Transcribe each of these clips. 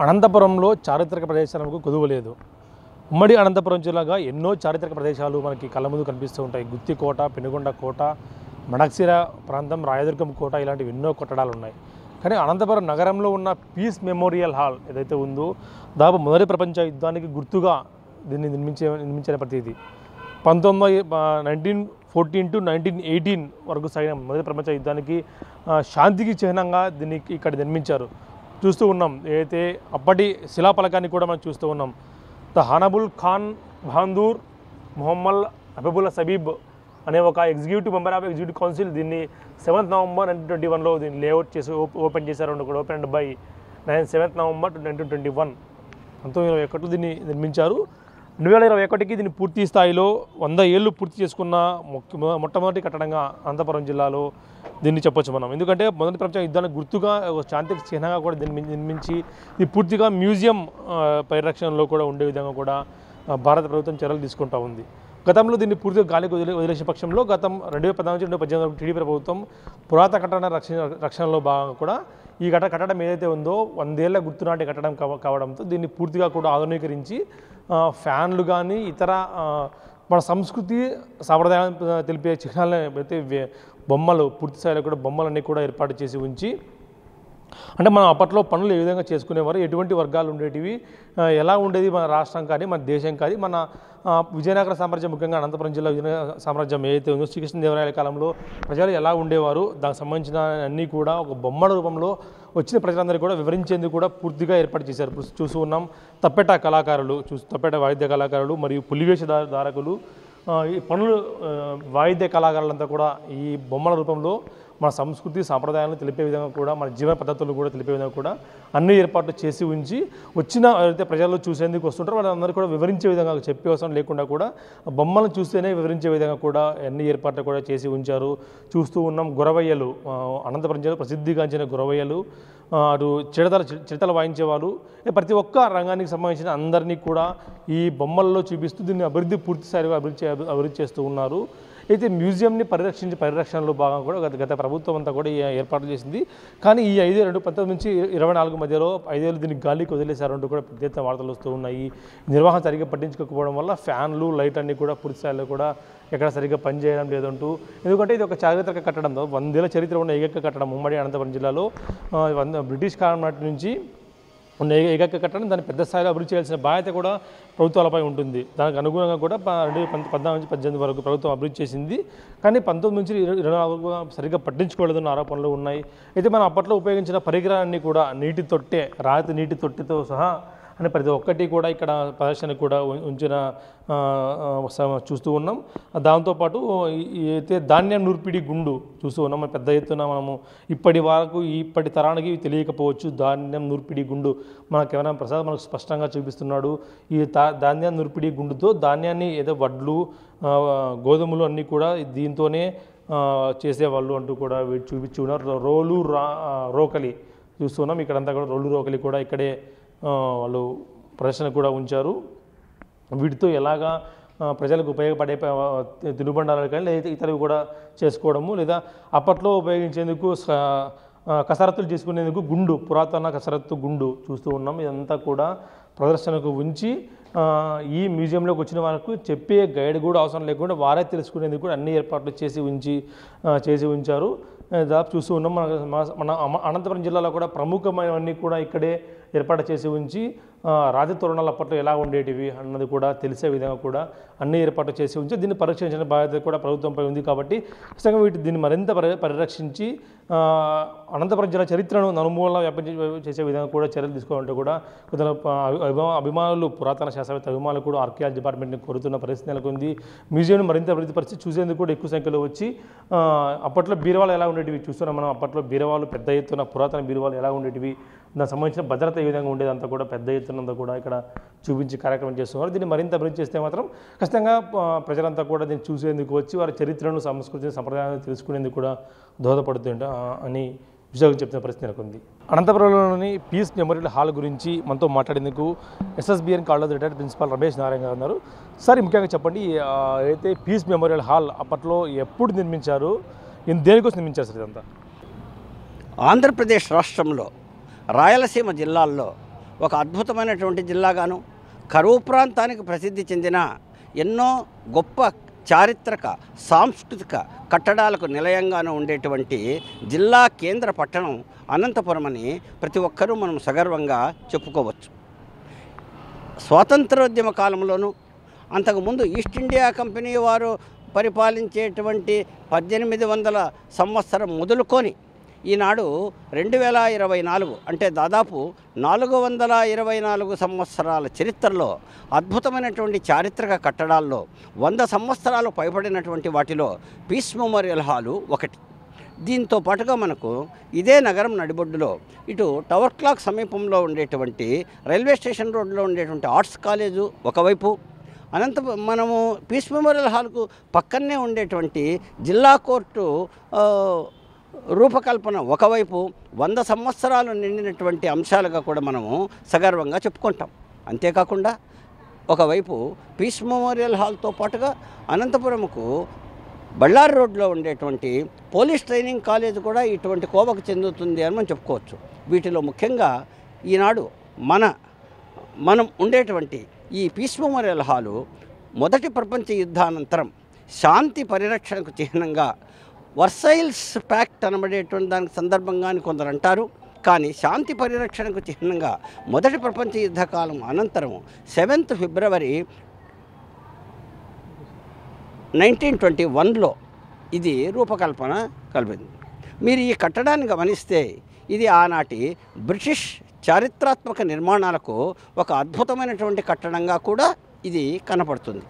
అనంతపురంలో చారిత్రక ప్రదేశాలకు కొదువు లేదు. ఉమ్మడి అనంతపురం జిల్లాగా ఎన్నో చారిత్రక ప్రదేశాలు మనకి కళ్ళ ముందు కనిపిస్తూ ఉంటాయి. గుత్తి కోట, పెనుగొండ కోట, మడక్సిర ప్రాంతం, రాయదుర్గం కోట ఇలాంటివి ఎన్నో కట్టడాలు ఉన్నాయి. కానీ అనంతపురం నగరంలో ఉన్న పీస్ మెమోరియల్ హాల్ ఏదైతే ఉందో దాదాపు మొదటి ప్రపంచ యుద్ధానికి గుర్తుగా దీన్ని నిర్మించిన ప్రతిదీ 1914 to 1918 వరకు సాగిన మొదటి ప్రపంచ యుద్ధానికి శాంతికి చిహ్నంగా దీన్ని ఇక్కడ నిర్మించారు. చూస్తూ ఉన్నాం. ఏదైతే అప్పటి శిలాఫలకాన్ని కూడా మనం చూస్తూ ఉన్నాం. ద హానబుల్ ఖాన్ బహదూర్ మొహమ్మద్ హబీబుల్లా సబీబ్ అనే ఒక executive member of executive council దీన్ని 7th November 1921లో దీన్ని లేఅవుట్ చేసి ఓపెన్ చేశారు. Open by 7th November 1921. 1921 దీన్ని నిర్మించారు. 2021కి దీన్ని పూర్తి స్థాయిలో 100 ఏళ్ళు పూర్తి చేసుకున్న మొట్టమొదటి కట్టడంగా అనంతపురం జిల్లాలో దీన్ని చెప్పొచ్చు మనం. ఎందుకంటే మొదటి ప్రపంచ యుద్ధానికి గుర్తుగా శాంతికి చిహ్నంగా కూడా దీన్ని నిర్మించి ఇది పూర్తిగా మ్యూజియం పరిరక్షణలో కూడా ఉండే విధంగా కూడా భారత ప్రభుత్వం చర్యలు తీసుకుంటూ ఉంది. గతంలో దీన్ని పూర్తిగా గాలికి వదిలేసే పక్షంలో 2014-2018 టీడీపీ ప్రభుత్వం పురాతన కట్టడ రక్షణలో భాగంగా కూడా ఈ కట్టడం ఏదైతే ఉందో 100 ఏళ్ల గుర్తునాటి కట్టడం కావడంతో దీన్ని పూర్తిగా కూడా ఆధునీకరించి ఫ్యాన్లు కానీ ఇతర మన సంస్కృతి సాంప్రదాయాలను తెలిపే చిహ్నాలను అయితే బొమ్మలు పూర్తి స్థాయిలో కూడా బొమ్మలన్నీ కూడా ఏర్పాటు చేసి ఉంచి, అంటే మనం అప్పట్లో పనులు ఏ విధంగా చేసుకునేవారు, ఎటువంటి వర్గాలు ఉండేటివి, ఎలా ఉండేది మన రాష్ట్రం కానీ మన దేశం కానీ మన విజయనగర సామ్రాజ్యం, ముఖ్యంగా అనంతపురం జిల్లా విజయనగర సామ్రాజ్యం ఏదైతే ఉందో శ్రీకృష్ణదేవరాయల కాలంలో ప్రజలు ఎలా ఉండేవారు, దానికి సంబంధించిన అన్నీ కూడా ఒక బొమ్మల రూపంలో వచ్చిన ప్రజలందరికీ కూడా వివరించేందుకు కూడా పూర్తిగా ఏర్పాటు చేశారు. చూస్తూ ఉన్నాం. తప్పెట కళాకారులు, తప్పెట వాయిద్య కళాకారులు మరియు పులివేషధారకులు, ఈ పనులు వాయిద్య కళాకారులంతా కూడా ఈ బొమ్మల రూపంలో మన సంస్కృతి సాంప్రదాయాలను తెలిపే విధంగా కూడా మన జీవన పద్ధతులు కూడా తెలిపే విధంగా కూడా అన్ని ఏర్పాట్లు చేసి ఉంచి వచ్చిన ఎవరైతే ప్రజల్లో చూసేందుకు వస్తుంటారో వాళ్ళందరూ కూడా వివరించే విధంగా చెప్పే అవసరం లేకుండా కూడా బొమ్మలను చూస్తేనే వివరించే విధంగా కూడా అన్ని ఏర్పాట్లు కూడా చేసి ఉంచారు. చూస్తూ ఉన్నాం. గురవయ్యలు, అనంతపురం జిల్లా ప్రసిద్ధిగాంచిన గురవయ్యలు, అటు చిడతలు వాయించేవాళ్ళు, ప్రతి ఒక్క రంగానికి సంబంధించిన అందరినీ కూడా ఈ బొమ్మల్లో చూపిస్తూ దీన్ని పూర్తి స్థాయిగా అభివృద్ధి చేస్తూ ఉన్నారు. అయితే మ్యూజియంని పరిరక్షణలో భాగంగా కూడా గత ప్రభుత్వం అంతా కూడా ఏర్పాటు చేసింది. కానీ ఈ 2019 నుంచి 24 మధ్యలో 5 ఏళ్ళు దీనికి గాలికి వదిలేశారంటూ కూడా పెద్ద ఎత్తున వార్తలు వస్తూ ఉన్నాయి. నిర్వహణ సరిగ్గా పట్టించుకోకపోవడం వల్ల ఫ్యాన్లు, లైట్ అన్నీ కూడా పూర్తి స్థాయిలో కూడా ఎక్కడ సరిగ్గా పనిచేయడం లేదంటూ. ఎందుకంటే ఇది ఒక చారిత్రక కట్టడం, 100 ఏళ్ల చరిత్ర ఉన్న ఏకైక కట్టడం ఉమ్మడి అనంతపురం జిల్లాలో. బ్రిటిష్ కాలం నాటి నుంచి ఉన్న ఏకైక కట్టడం. దాన్ని పెద్ద స్థాయిలో అభివృద్ధి చేయాల్సిన బాధ్యత కూడా ప్రభుత్వాలపై ఉంటుంది. దానికి అనుగుణంగా కూడా 2014-18 వరకు ప్రభుత్వం అభివృద్ధి చేసింది. కానీ 19 నుంచి 24 సరిగ్గా పట్టించుకోలేదన్న ఆరోపణలు ఉన్నాయి. అయితే మనం అప్పట్లో ఉపయోగించిన పరికరాలన్నీ కూడా నీటి తొట్టె, రాతి నీటి తొట్టెతో సహా అని ప్రతి ఒక్కటి కూడా ఇక్కడ ప్రదర్శనకు కూడా ఉంచిన చూస్తూ ఉన్నాం. దాంతోపాటు అయితే ధాన్యం నూర్పిడి గుండు చూస్తూ ఉన్నాం. పెద్ద ఎత్తున మనము ఇప్పటి తరానికి తెలియకపోవచ్చు. ధాన్యం నూర్పిడి గుండు మనకేమైనా ప్రసాద్ మనకు స్పష్టంగా చూపిస్తున్నాడు. ఈ ధాన్యం నూర్పిడి గుండుతో ధాన్యాన్ని ఏదో వడ్లు, గోధుమలు అన్నీ కూడా దీంతోనే చేసేవాళ్ళు అంటూ కూడా చూపించి ఉన్నారు. రోకలి చూస్తున్నాం. ఇక్కడంతా కూడా రోకలి కూడా ఇక్కడే వాళ్ళు ప్రదర్శన కూడా ఉంచారు. వీటితో ఎలాగా ప్రజలకు ఉపయోగపడే తినుబండాలు కానీ లేదా ఇతరులు కూడా చేసుకోవడము, లేదా అప్పట్లో ఉపయోగించేందుకు కసరత్తులు చేసుకునేందుకు గుండు, పురాతన కసరత్తు గుండు చూస్తూ ఉన్నాం. ఇదంతా కూడా ప్రదర్శనకు ఉంచి ఈ మ్యూజియంలోకి వచ్చిన వాళ్ళకు చెప్పే గైడ్ కూడా అవసరం లేకుండా వారే తెలుసుకునేందుకు కూడా అన్ని ఏర్పాట్లు చేసి ఉంచారు. దాదాపు చూస్తూ ఉన్నాం. మన అనంతపురం జిల్లాలో కూడా ప్రముఖమైనవన్నీ కూడా ఇక్కడే ఏర్పాటు చేసి ఉంచి రాజతోరణాలు అప్పట్లో ఎలా ఉండేటివి అన్నది కూడా తెలిసే విధంగా కూడా అన్ని ఏర్పాట్లు చేసి ఉంచి దీన్ని పరిరక్షించిన బాధ్యత కూడా ప్రభుత్వంపై ఉంది. కాబట్టి ఖచ్చితంగా దీన్ని మరింత పరిరక్షించి అనంతపురం జిల్లా చరిత్రను నలుమూలలా వ్యాపించి చేసే విధంగా కూడా చర్యలు తీసుకోవాలంటే కూడా కొంత అభిమానులు, పురాతన శాస్త్రవేత్త అభిమానులు కూడా ఆర్కియాలజీ డిపార్ట్మెంట్ని కోరుతున్న పరిస్థితి నెలకొంది. మ్యూజియంను మరింత అభివృద్ధి పరిస్థితి చూసేందుకు కూడా ఎక్కువ సంఖ్యలో వచ్చి అప్పట్లో బీరవాళ్ళు ఎలా ఉండేటివి చూస్తున్నాం మనం. అప్పట్లో బీరవాళ్ళు పెద్ద ఎత్తున పురాతన బీరవాళ్ళు ఎలా ఉండేటివి, దానికి సంబంధించిన భద్రత ఏ విధంగా ఉండేదంతా కూడా పెద్ద ఎత్తునంతా కూడా ఇక్కడ చూపించి కార్యక్రమం చేస్తున్నారు. దీన్ని మరింత అభివృద్ధి చేస్తే మాత్రం ఖచ్చితంగా ప్రజలంతా కూడా దీన్ని చూసేందుకు వచ్చి వారి చరిత్రను, సంస్కృతిని, సంప్రదాయాలను తెలుసుకునేందుకు కూడా దోహదపడుతుంట అని విశాఖ చెప్తున్న పరిస్థితి నెలకొంది. అనంతపురంలోని పీస్ మెమోరియల్ హాల్ గురించి మనతో మాట్లాడేందుకు SSBN college retired principal Ramesh Narayana గారు ఉన్నారు. సార్, ముఖ్యంగా చెప్పండి, అయితే పీస్ మెమోరియల్ హాల్ అప్పట్లో ఎప్పుడు నిర్మించారు, దేనికోసం నిర్మించారు సార్ ఇదంతా? ఆంధ్రప్రదేశ్ రాష్ట్రంలో రాయలసీమ జిల్లాల్లో ఒక అద్భుతమైనటువంటి జిల్లాగాను, కరువు ప్రాంతానికి ప్రసిద్ధి చెందిన ఎన్నో గొప్ప చారిత్రక సాంస్కృతిక కట్టడాలకు నిలయంగాను ఉండేటువంటి జిల్లా కేంద్ర పట్టణం అనంతపురం అని ప్రతి ఒక్కరూ మనం సగర్వంగా చెప్పుకోవచ్చు. స్వాతంత్రోద్యమ కాలంలోనూ అంతకుముందు ఈస్ట్ ఇండియా కంపెనీ వారు పరిపాలించేటువంటి 1800 సంవత్సరం మొదలుకొని ఈనాడు 2024 అంటే దాదాపు 424 సంవత్సరాల చరిత్రలో అద్భుతమైనటువంటి చారిత్రక కట్టడాల్లో 100 సంవత్సరాలు పైబడినటువంటి వాటిలో పీస్ మెమోరియల్ హాలు ఒకటి. దీంతో పాటుగా మనకు ఇదే నగరం నడిబొడ్డులో ఇటు టవర్ క్లాక్ సమీపంలో ఉండేటువంటి రైల్వే స్టేషన్ రోడ్లో ఉండేటువంటి ఆర్ట్స్ కాలేజు ఒకవైపు, మనము పీస్ మెమోరియల్ హాల్కు పక్కనే ఉండేటువంటి జిల్లా కోర్టు రూపకల్పన ఒకవైపు 100 సంవత్సరాలు నిండినటువంటి అంశాలుగా కూడా మనము సగర్వంగా చెప్పుకుంటాం. అంతేకాకుండా ఒకవైపు పీస్ మెమోరియల్ హాల్తో పాటుగా అనంతపురంకు బళ్ళారి రోడ్లో ఉండేటువంటి పోలీస్ ట్రైనింగ్ కాలేజ్ కూడా ఇటువంటి కోవకు చెందుతుంది అని మనం చెప్పుకోవచ్చు. వీటిలో ముఖ్యంగా ఈనాడు మనం ఉండేటువంటి ఈ పీస్ మెమోరియల్ హాలు మొదటి ప్రపంచ యుద్ధానంతరం శాంతి పరిరక్షణకు చిహ్నంగా వర్సైల్స్ ప్యాక్ట్ అనబడేటువంటి దానికి సందర్భంగా కొందరు అంటారు. కానీ శాంతి పరిరక్షణకు చిహ్నంగా మొదటి ప్రపంచ యుద్ధకాలం అనంతరం 7th ఫిబ్రవరి 1921లో ఇది రూపకల్పన కలిపింది. మీరు ఈ కట్టడాన్ని గమనిస్తే ఇది ఆనాటి బ్రిటిష్ చారిత్రాత్మక నిర్మాణాలకు ఒక అద్భుతమైనటువంటి కట్టడంగా కూడా ఇది కనపడుతుంది.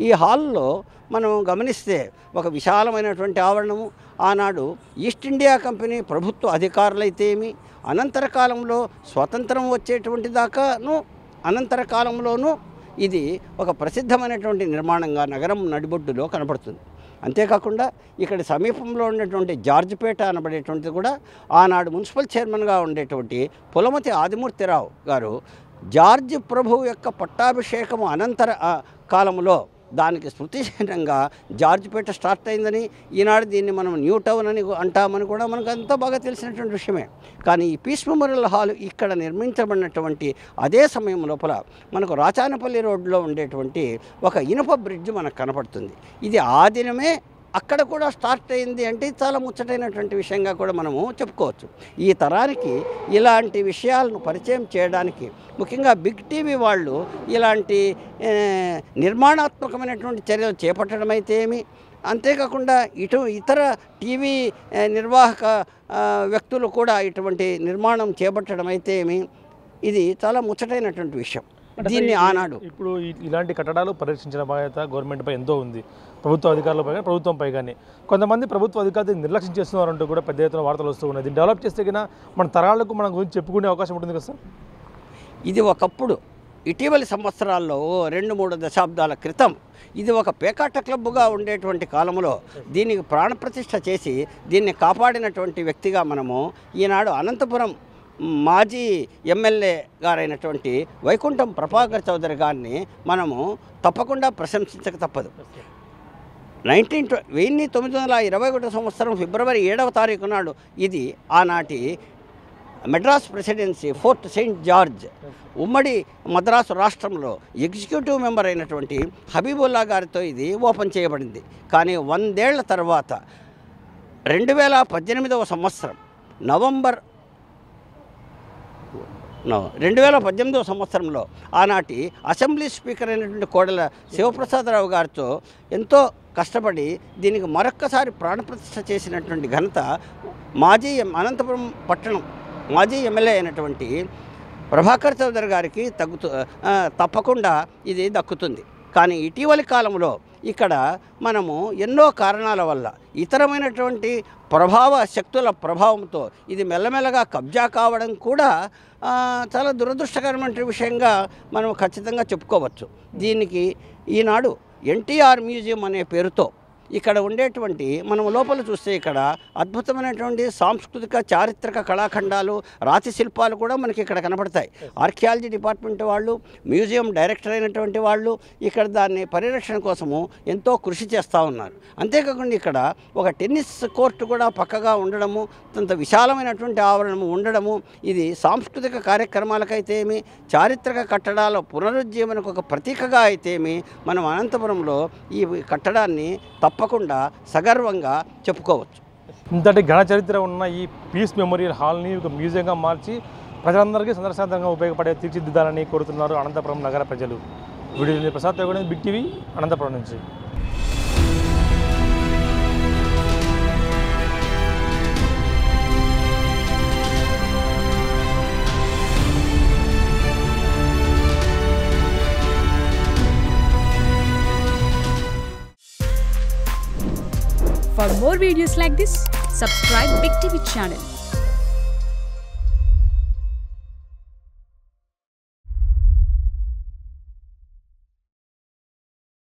ఈ హాల్లో మనం గమనిస్తే ఒక విశాలమైనటువంటి ఆవరణము, ఆనాడు ఈస్ట్ ఇండియా కంపెనీ ప్రభుత్వ అధికారులైతేమి, అనంతర కాలంలో స్వతంత్రం వచ్చేటువంటి దాకాను అనంతర కాలంలోనూ ఇది ఒక ప్రసిద్ధమైనటువంటి నిర్మాణంగా నగరం నడిబొడ్డులో కనపడుతుంది. అంతేకాకుండా ఇక్కడ సమీపంలో ఉన్నటువంటి జార్జిపేట అనబడేటువంటిది కూడా ఆనాడు మున్సిపల్ చైర్మన్గా ఉండేటువంటి పులమతి ఆదిమూర్తిరావు గారు జార్జ్ ప్రభువు యొక్క పట్టాభిషేకము అనంతర కాలంలో దానికి స్మృతి చిహ్నంగా జార్జిపేట స్టార్ట్ అయిందని, ఈనాడు దీన్ని మనం న్యూ టౌన్ అని అంటామని కూడా మనకు అంతా బాగా తెలిసినటువంటి విషయమే. కానీ ఈ పీస్ మెమోరియల్ హాల్ ఇక్కడ నిర్మించబడినటువంటి అదే సమయం లోపల మనకు రాచానపల్లి రోడ్లో ఉండేటువంటి ఒక ఇనుప బ్రిడ్జ్ మనకు కనపడుతుంది. ఇది ఆ దినమే అక్కడ కూడా స్టార్ట్ అయింది అంటే చాలా ముచ్చటైనటువంటి విషయంగా కూడా మనము చెప్పుకోవచ్చు. ఈ తరానికి ఇలాంటి విషయాలను పరిచయం చేయడానికి ముఖ్యంగా బిగ్ టీవీ వాళ్ళు ఇలాంటి నిర్మాణాత్మకమైనటువంటి చర్యలు చేపట్టడం అయితే ఏమి, అంతేకాకుండా ఇతర టీవీ నిర్వాహక వ్యక్తులు కూడా ఇటువంటి నిర్మాణం చేపట్టడం అయితే ఏమి, ఇది చాలా ముచ్చటైనటువంటి విషయం. దీన్ని ఆనాడు ఇప్పుడు ఇలాంటి కట్టడాలు పరిరక్షించిన బాధ్యత గవర్నమెంట్పై ఎంతో ఉంది, ప్రభుత్వ అధికారులపై కానీ ప్రభుత్వంపై కానీ. కొంతమంది ప్రభుత్వ అధికారులు నిర్లక్ష్యం చేస్తున్నారంటూ కూడా పెద్ద ఎత్తున వార్తలు వస్తూ ఉన్నాయి. దీన్ని డెవలప్ చేస్తే కన్నా మన తరాలకు మన గురించి చెప్పుకునే అవకాశం ఉంటుంది కదా సార్. ఇది ఒకప్పుడు ఇటీవలి సంవత్సరాల్లో 2-3 దశాబ్దాల క్రితం ఇది ఒక పేకాట క్లబ్గా ఉండేటువంటి కాలంలో దీనికి ప్రాణప్రతిష్ఠ చేసి దీన్ని కాపాడినటువంటి వ్యక్తిగా మనము ఈనాడు అనంతపురం మాజీ ఎమ్మెల్యే గారైనటువంటి వైకుంఠం ప్రభాకర్ చౌదరి గారిని మనము తప్పకుండా ప్రశంసించక తప్పదు. 1921 సంవత్సరం ఫిబ్రవరి 7వ తారీఖు నాడు ఇది ఆనాటి Madras presidency fort Saint George ఉమ్మడి మద్రాసు రాష్ట్రంలో ఎగ్జిక్యూటివ్ మెంబర్ అయినటువంటి హబీబుల్లా గారితో ఇది ఓపెన్ చేయబడింది. కానీ 100 ఏళ్ల తర్వాత 2018వ సంవత్సరం 2018వ సంవత్సరంలో ఆనాటి అసెంబ్లీ స్పీకర్ అయినటువంటి కోడెల శివప్రసాదరావు గారితో ఎంతో కష్టపడి దీనికి మరొక్కసారి ప్రాణప్రతిష్ఠ చేసినటువంటి ఘనత అనంతపురం పట్టణం మాజీ ఎమ్మెల్యే అయినటువంటి ప్రభాకర్ చౌదరి గారికి తప్పకుండా ఇది దక్కుతుంది. కానీ ఇటీవలి కాలంలో ఇక్కడ మనము ఎన్నో కారణాల వల్ల ఇతరమైనటువంటి శక్తుల ప్రభావంతో ఇది మెల్లమెల్లగా కబ్జా కావడం కూడా చాలా దురదృష్టకరమైన విషయంగా మనం ఖచ్చితంగా చెప్పుకోవచ్చు. దీనికి ఈనాడు ఎన్టీఆర్ మ్యూజియం అనే పేరుతో ఇక్కడ ఉండేటువంటి మనం లోపల చూస్తే ఇక్కడ అద్భుతమైనటువంటి సాంస్కృతిక చారిత్రక కళాఖండాలు రాతి శిల్పాలు కూడా మనకి ఇక్కడ కనబడతాయి. ఆర్కియాలజీ డిపార్ట్మెంట్ వాళ్ళు, మ్యూజియం డైరెక్టర్ అయినటువంటి వాళ్ళు ఇక్కడ దాన్ని పరిరక్షణ కోసము ఎంతో కృషి చేస్తూ ఉన్నారు. అంతేకాకుండా ఇక్కడ ఒక టెన్నిస్ కోర్టు కూడా పక్కగా ఉండడము, అంత విశాలమైనటువంటి ఆవరణము ఉండడము, ఇది సాంస్కృతిక కార్యక్రమాలకైతేమి, చారిత్రక కట్టడాల పునరుజ్జీవనకు ఒక ప్రతీకగా అయితేమి మనం అనంతపురంలో ఈ కట్టడాన్ని తప్పకుండా సగర్వంగా చెప్పుకోవచ్చు. ఇంతటి ఘన చరిత్ర ఉన్న ఈ పీస్ మెమోరియల్ హాల్ని ఒక మ్యూజియంగా మార్చి ప్రజలందరికీ సందర్శనార్థంగా ఉపయోగపడే తీర్చిదిద్దాలని కోరుతున్నారు అనంతపురం నగర ప్రజలు. Video Prasad big TV Anantapuram నుంచి. For more videos like this, subscribe Big TV channel.